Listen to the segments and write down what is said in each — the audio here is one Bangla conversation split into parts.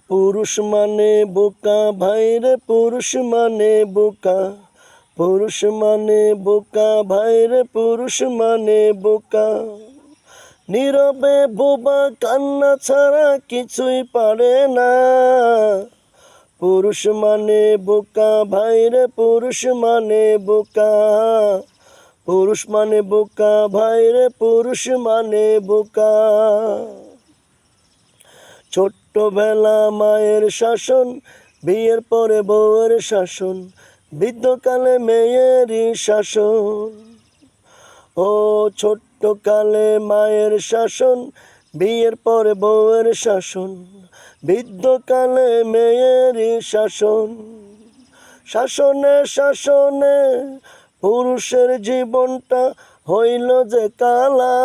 পুরুষ মানে বোকা ভাইরে, পুরুষ মানে বোকা, পুরুষ মানে বোকা ভাইরে, পুরুষ মানে বোকা। নীরবে বোবা, কান্না ছাড়া কিছুই পারে না। পুরুষ মানে বোকা ভাইরে, পুরুষ মানে বোকা, পুরুষ মানে বোকা ভাইরে, পুরুষ মানে বোকা। ছোট্টবেলা মায়ের শাসন, বিয়ের পরে বউয়ের শাসন, বৃদ্ধকালে মেয়েরই শাসন। ও ছোট্টকালে মায়ের শাসন, বিয়ের পরে বউয়ের শাসন, বৃদ্ধকালে মেয়েরই শাসন। শাসনে শাসনে পুরুষের জীবনটা হইল যে কালা।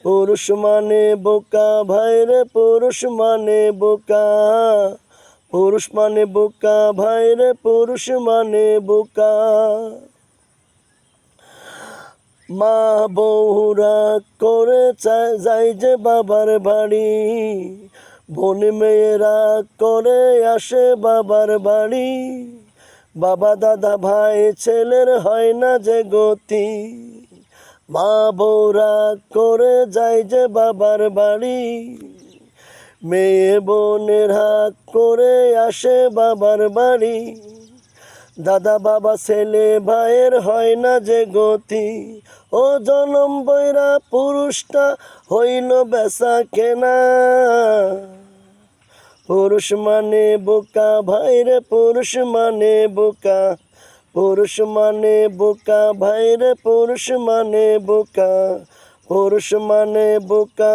পুরুষ মানে বোকা ভাইরে, পুরুষ মানে বোকা, পুরুষ মানে বোকা ভাইরে, পুরুষ মানে বোকা। মা বউরা করে যায় যে বাবার বাড়ি, বোন মেয়েরা করে আসে বাবার বাড়ি। বাবা দাদা ভাই ছেলের হয় না যে গতি, মা বউরা করে যায় যে বাবার বাড়ি। মেয়ে বোনের হাত করে আসে বাবার বাড়ি। দাদা বাবা ছেলে ভাইয়ের হয় না যে গতি। ও জনম বইরা পুরুষটা হইল বেচা কেনা। পুরুষ মানে বোকা ভাইরে, পুরুষ মানে বোকা, পুরুষ মানে বোকা ভাইরে, পুরুষ মানে বোকা, পুরুষ মানে বোকা।